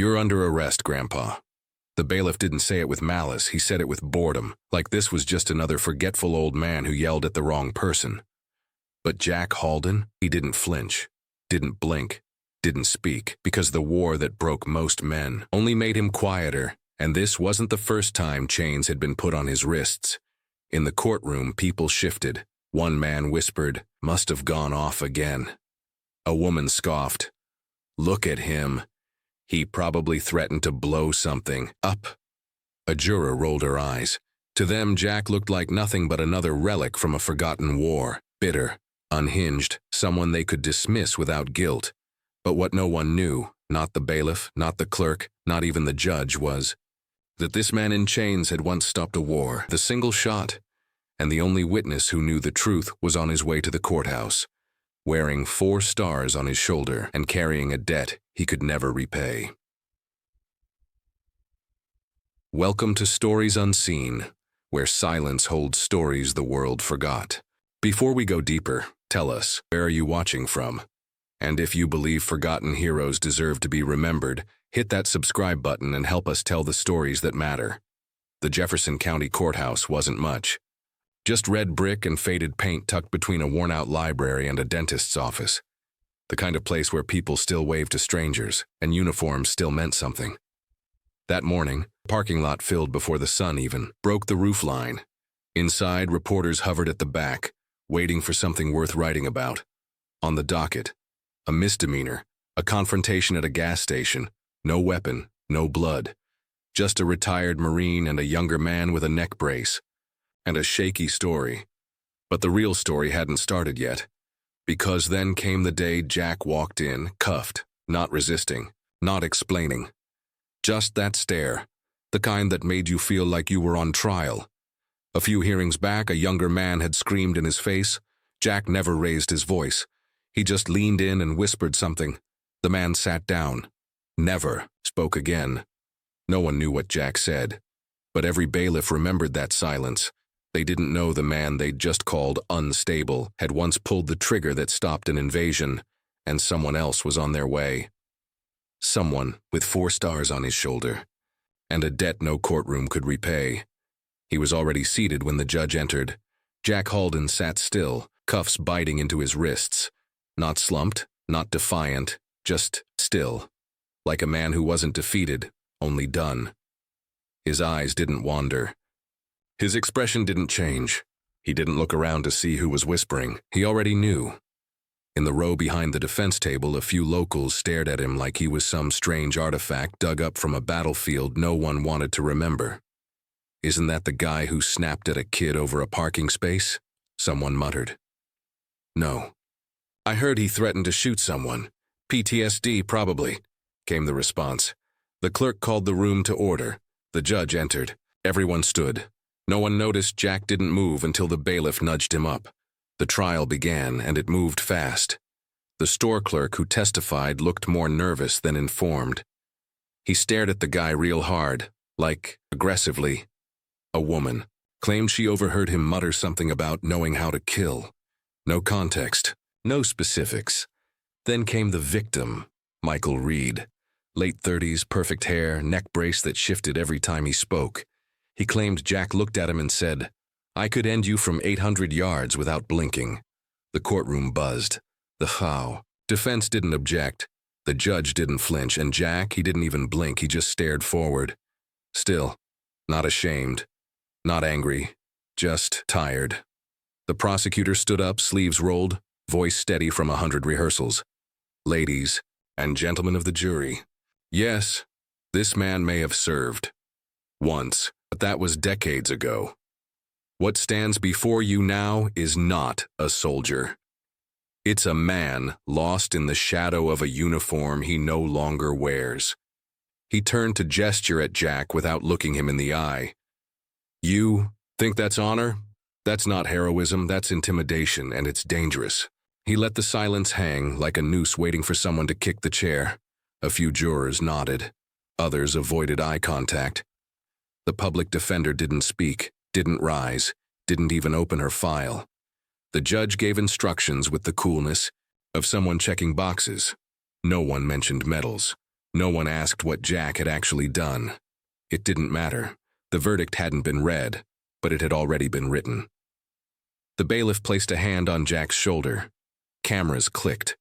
"You're under arrest, Grandpa." The bailiff didn't say it with malice, he said it with boredom, like this was just another forgetful old man who yelled at the wrong person. But Jack Halden, he didn't flinch, didn't blink, didn't speak, because the war that broke most men only made him quieter, and this wasn't the first time chains had been put on his wrists. In the courtroom, people shifted. One man whispered, "Must have gone off again." A woman scoffed, "Look at him. He probably threatened to blow something up." A juror rolled her eyes. To them, Jack looked like nothing but another relic from a forgotten war, bitter, unhinged, someone they could dismiss without guilt. But what no one knew, not the bailiff, not the clerk, not even the judge, was that this man in chains had once stopped a war, the single shot, and the only witness who knew the truth was on his way to the courthouse, wearing 4 stars on his shoulder and carrying a debt he could never repay. Welcome to Stories Unseen, where silence holds stories the world forgot. Before we go deeper, tell us, where are you watching from? And if you believe forgotten heroes deserve to be remembered, hit that subscribe button and help us tell the stories that matter. The Jefferson County Courthouse wasn't much. Just red brick and faded paint tucked between a worn-out library and a dentist's office. The kind of place where people still wave to strangers, and uniforms still meant something. That morning, the parking lot filled before the sun even broke the roof line. Inside, reporters hovered at the back, waiting for something worth writing about. On the docket, a misdemeanor, a confrontation at a gas station, no weapon, no blood. Just a retired Marine and a younger man with a neck brace. And a shaky story. But the real story hadn't started yet. Because then came the day Jack walked in, cuffed, not resisting, not explaining. Just that stare, the kind that made you feel like you were on trial. A few hearings back, a younger man had screamed in his face. Jack never raised his voice. He just leaned in and whispered something. The man sat down. Never spoke again. No one knew what Jack said. But every bailiff remembered that silence. They didn't know the man they'd just called unstable had once pulled the trigger that stopped an invasion, and someone else was on their way. Someone with 4 stars on his shoulder, and a debt no courtroom could repay. He was already seated when the judge entered. Jack Halden sat still, cuffs biting into his wrists. Not slumped, not defiant, just still. Like a man who wasn't defeated, only done. His eyes didn't wander. His expression didn't change. He didn't look around to see who was whispering. He already knew. In the row behind the defense table, a few locals stared at him like he was some strange artifact dug up from a battlefield no one wanted to remember. "Isn't that the guy who snapped at a kid over a parking space?" someone muttered. "No. I heard he threatened to shoot someone. PTSD, probably," came the response. The clerk called the room to order. The judge entered. Everyone stood. No one noticed Jack didn't move until the bailiff nudged him up. The trial began, and it moved fast. The store clerk who testified looked more nervous than informed. He stared at the guy real hard, like, aggressively. A woman claimed she overheard him mutter something about knowing how to kill. No context, no specifics. Then came the victim, Michael Reed. Late 30s, perfect hair, neck brace that shifted every time he spoke. He claimed Jack looked at him and said, "I could end you from 800 yards without blinking." The courtroom buzzed. The how. Defense didn't object. The judge didn't flinch, and Jack, he didn't even blink, he just stared forward. Still, not ashamed, not angry, just tired. The prosecutor stood up, sleeves rolled, voice steady from 100 rehearsals. "Ladies and gentlemen of the jury, yes, this man may have served. Once, but that was decades ago. What stands before you now is not a soldier. It's a man lost in the shadow of a uniform he no longer wears." He turned to gesture at Jack without looking him in the eye. "You think that's honor? That's not heroism, that's intimidation, and it's dangerous." He let the silence hang like a noose waiting for someone to kick the chair. A few jurors nodded. Others avoided eye contact. The public defender didn't speak, didn't rise, didn't even open her file. The judge gave instructions with the coolness of someone checking boxes. No one mentioned medals. No one asked what Jack had actually done. It didn't matter. The verdict hadn't been read, but it had already been written. The bailiff placed a hand on Jack's shoulder. Cameras clicked.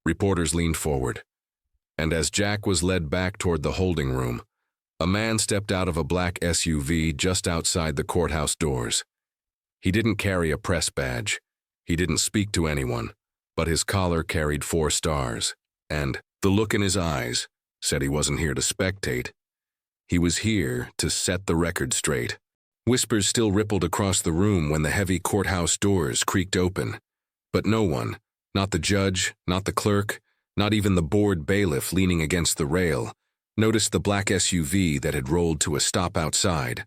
Reporters leaned forward. And as Jack was led back toward the holding room, a man stepped out of a black SUV just outside the courthouse doors. He didn't carry a press badge. He didn't speak to anyone, but his collar carried 4 stars, and the look in his eyes said he wasn't here to spectate. He was here to set the record straight. Whispers still rippled across the room when the heavy courthouse doors creaked open, but no one, not the judge, not the clerk, not even the bored bailiff leaning against the rail, noticed the black SUV that had rolled to a stop outside.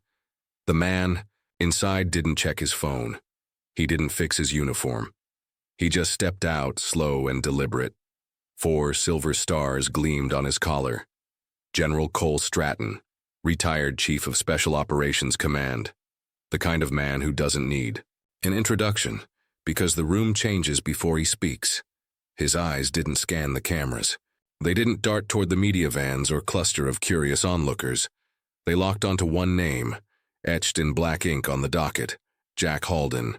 The man inside didn't check his phone. He didn't fix his uniform. He just stepped out, slow and deliberate. 4 silver stars gleamed on his collar. General Cole Stratton, retired Chief of Special Operations Command. The kind of man who doesn't need an introduction, because the room changes before he speaks. His eyes didn't scan the cameras. They didn't dart toward the media vans or cluster of curious onlookers. They locked onto one name, etched in black ink on the docket: Jack Halden.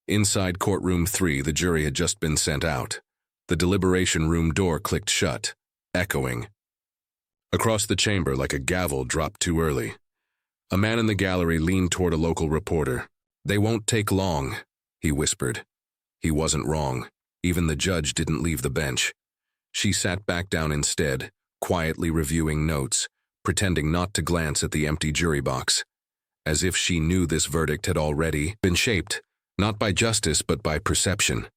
Inside courtroom 3, the jury had just been sent out. The deliberation room door clicked shut, echoing. Across the chamber, like a gavel dropped too early. A man in the gallery leaned toward a local reporter. "They won't take long," he whispered. He wasn't wrong. Even the judge didn't leave the bench. She sat back down instead, quietly reviewing notes, pretending not to glance at the empty jury box, as if she knew this verdict had already been shaped, not by justice but by perception.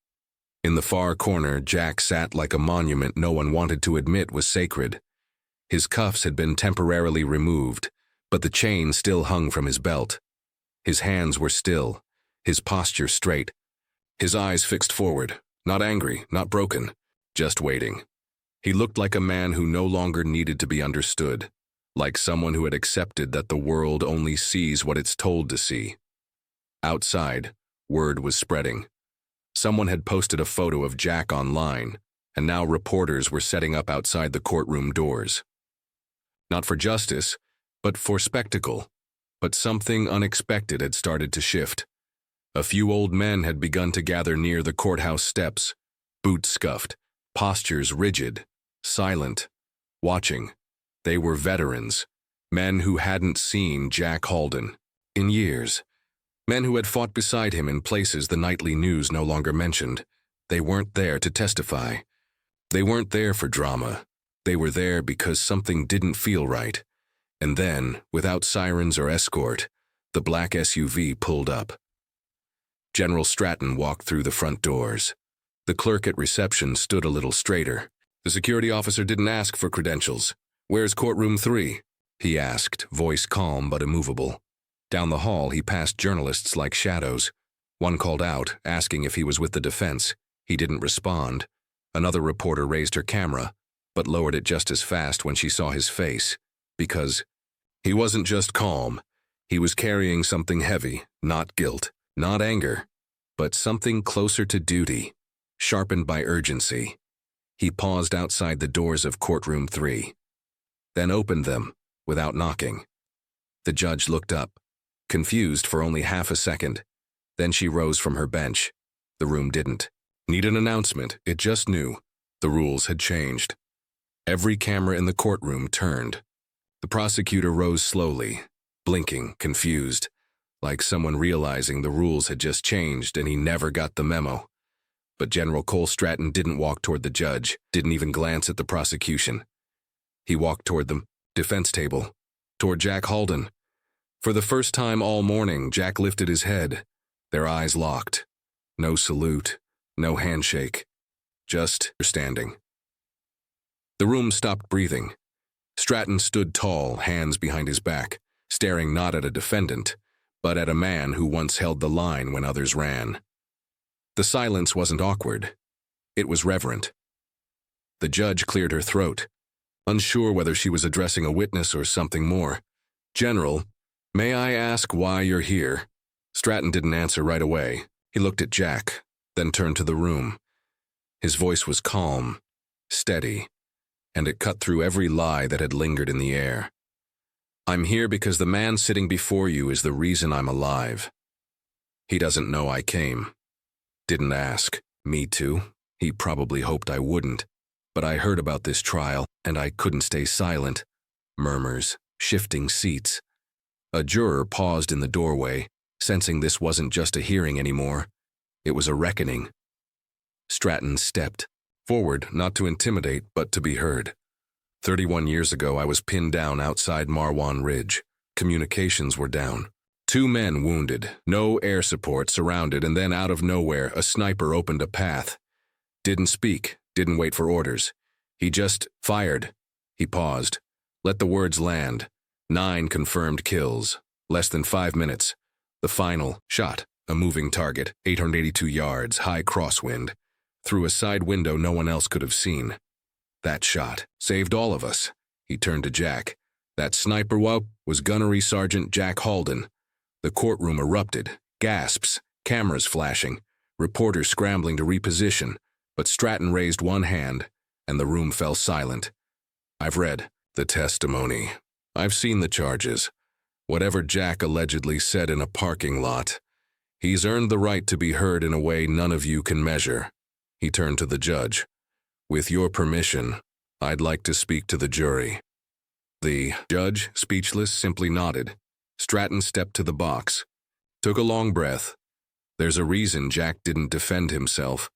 In the far corner, Jack sat like a monument no one wanted to admit was sacred. His cuffs had been temporarily removed, but the chain still hung from his belt. His hands were still, his posture straight, his eyes fixed forward, not angry, not broken, just waiting. He looked like a man who no longer needed to be understood, like someone who had accepted that the world only sees what it's told to see. Outside, word was spreading. Someone had posted a photo of Jack online, and now reporters were setting up outside the courtroom doors. Not for justice, but for spectacle. But something unexpected had started to shift. A few old men had begun to gather near the courthouse steps, boots scuffed, postures rigid, silent, watching. They were veterans, men who hadn't seen Jack Halden in years, men who had fought beside him in places the nightly news no longer mentioned. They weren't there to testify. They weren't there for drama. They were there because something didn't feel right. And then, without sirens or escort, the black SUV pulled up. General Stratton walked through the front doors. The clerk at reception stood a little straighter. "The security officer didn't ask for credentials. Where's courtroom 3? He asked, voice calm but immovable. Down the hall, he passed journalists like shadows. One called out, asking if he was with the defense. He didn't respond. Another reporter raised her camera, but lowered it just as fast when she saw his face, because he wasn't just calm. He was carrying something heavy, not guilt, not anger, but something closer to duty, sharpened by urgency. He paused outside the doors of courtroom 3, then opened them without knocking. The judge looked up, confused for only half a second. Then she rose from her bench. The room didn't need an announcement. It just knew. The rules had changed. Every camera in the courtroom turned. The prosecutor rose slowly, blinking, confused, like someone realizing the rules had just changed and he never got the memo. But General Cole Stratton didn't walk toward the judge, didn't even glance at the prosecution. He walked toward the defense table, toward Jack Halden. For the first time all morning, Jack lifted his head. Their eyes locked. No salute, no handshake, just standing. The room stopped breathing. Stratton stood tall, hands behind his back, staring not at a defendant, but at a man who once held the line when others ran. The silence wasn't awkward. It was reverent. The judge cleared her throat, unsure whether she was addressing a witness or something more. "General, may I ask why you're here?" Stratton didn't answer right away. He looked at Jack, then turned to the room. His voice was calm, steady. and it cut through every lie that had lingered in the air. I'm here because the man sitting before you is the reason I'm alive. He doesn't know I came. Didn't ask me to. He probably hoped I wouldn't. But I heard about this trial, and I couldn't stay silent. Murmurs, shifting seats. A juror paused in the doorway, sensing this wasn't just a hearing anymore. It was a reckoning. Stratton stepped forward, not to intimidate, but to be heard. 31 years ago, I was pinned down outside Marwan Ridge. Communications were down. 2 men wounded, no air support, surrounded, and then out of nowhere, a sniper opened a path. Didn't speak, didn't wait for orders. He just fired. He paused. Let the words land. 9 confirmed kills. Less than 5 minutes. The final shot, a moving target, 882 yards, high crosswind. Through a side window no one else could have seen. That shot saved all of us. He turned to Jack. That sniper was Gunnery Sergeant Jack Halden. The courtroom erupted. Gasps, cameras flashing, reporters scrambling to reposition. But Stratton raised one hand, and the room fell silent. I've read the testimony. I've seen the charges. Whatever Jack allegedly said in a parking lot, he's earned the right to be heard in a way none of you can measure. He turned to the judge. With your permission, I'd like to speak to the jury. The judge, speechless, simply nodded. Stratton stepped to the box, took a long breath. There's a reason Jack didn't defend himself.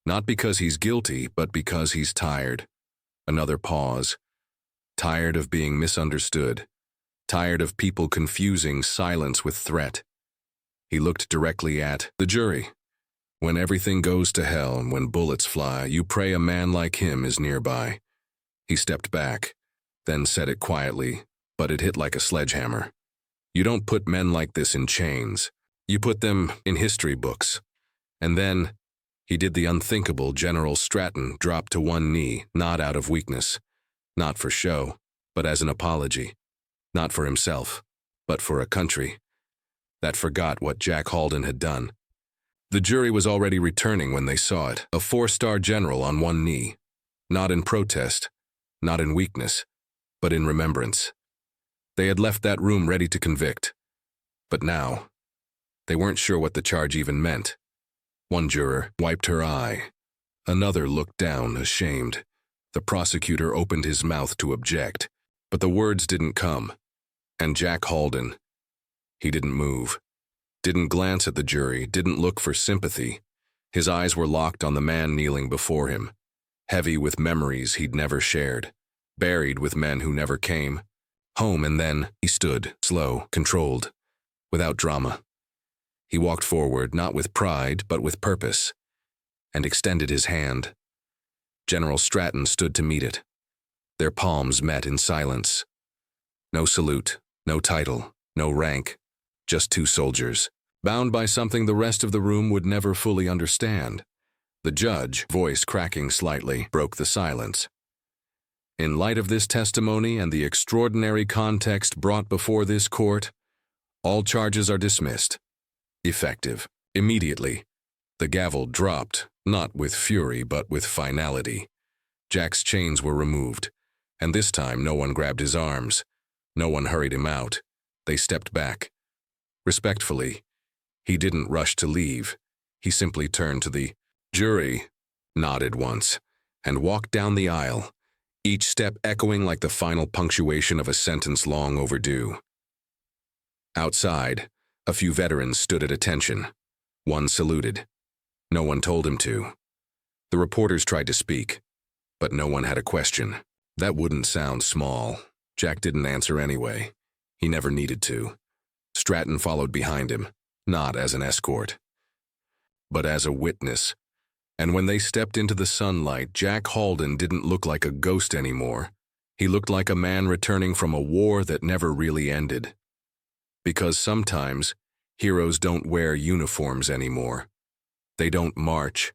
Not because he's guilty, but because he's tired. Another pause. Tired of being misunderstood. Tired of people confusing silence with threat. He looked directly at the jury. When everything goes to hell and when bullets fly, you pray a man like him is nearby. He stepped back, then said it quietly, but it hit like a sledgehammer. You don't put men like this in chains. You put them in history books. And then he did the unthinkable. General Stratton dropped to one knee, not out of weakness. Not for show, but as an apology. Not for himself, but for a country that forgot what Jack Halden had done. The jury was already returning when they saw it. A 4-star general on one knee. Not in protest, not in weakness, but in remembrance. They had left that room ready to convict. But now, they weren't sure what the charge even meant. One juror wiped her eye. Another looked down, ashamed. The prosecutor opened his mouth to object, but the words didn't come. And Jack Halden, he didn't move. Didn't glance at the jury, didn't look for sympathy. His eyes were locked on the man kneeling before him, heavy with memories he'd never shared, buried with men who never came. Home, and then he stood, slow, controlled, without drama. He walked forward, not with pride, but with purpose, and extended his hand. General Stratton stood to meet it. Their palms met in silence. No salute, no title, no rank, just 2 soldiers, bound by something the rest of the room would never fully understand. The judge, voice cracking slightly, broke the silence. In light of this testimony and the extraordinary context brought before this court, all charges are dismissed. Effective. Immediately. The gavel dropped, not with fury but with finality. Jack's chains were removed, and this time no one grabbed his arms. No one hurried him out. They stepped back. Respectfully, he didn't rush to leave. He simply turned to the jury, nodded once, and walked down the aisle, each step echoing like the final punctuation of a sentence long overdue. Outside, a few veterans stood at attention. One saluted. No one told him to. The reporters tried to speak, but no one had a question. That wouldn't sound small. Jack didn't answer anyway. He never needed to. Stratton followed behind him, not as an escort, but as a witness. And when they stepped into the sunlight, Jack Halden didn't look like a ghost anymore. He looked like a man returning from a war that never really ended. Because sometimes, heroes don't wear uniforms anymore. They don't march,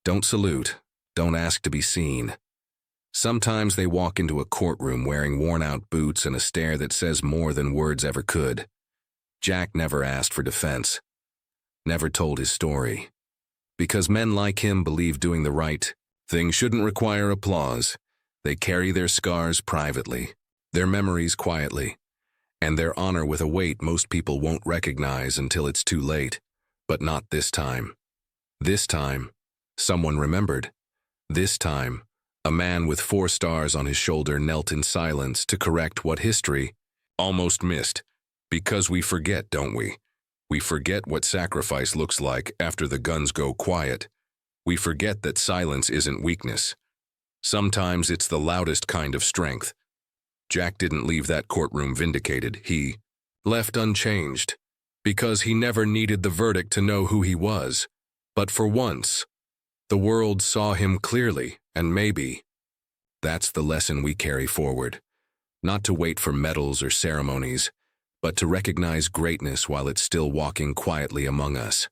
don't salute, don't ask to be seen. Sometimes they walk into a courtroom wearing worn-out boots and a stare that says more than words ever could. Jack never asked for defense, never told his story. Because men like him believe doing the right thing shouldn't require applause. They carry their scars privately, their memories quietly, and their honor with a weight most people won't recognize until it's too late. But not this time. This time, someone remembered. This time, a man with 4 stars on his shoulder knelt in silence to correct what history almost missed. Because we forget, don't we? We forget what sacrifice looks like after the guns go quiet. We forget that silence isn't weakness. Sometimes it's the loudest kind of strength. Jack didn't leave that courtroom vindicated. He left unchanged, because he never needed the verdict to know who he was. But for once, the world saw him clearly, and maybe that's the lesson we carry forward. Not to wait for medals or ceremonies, but to recognize greatness while it's still walking quietly among us.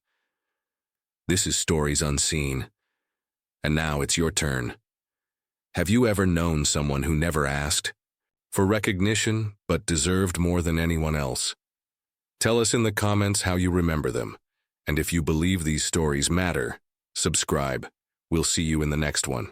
This is Stories Unseen, and now it's your turn. Have you ever known someone who never asked for recognition, but deserved more than anyone else? Tell us in the comments how you remember them, and if you believe these stories matter, subscribe. We'll see you in the next one.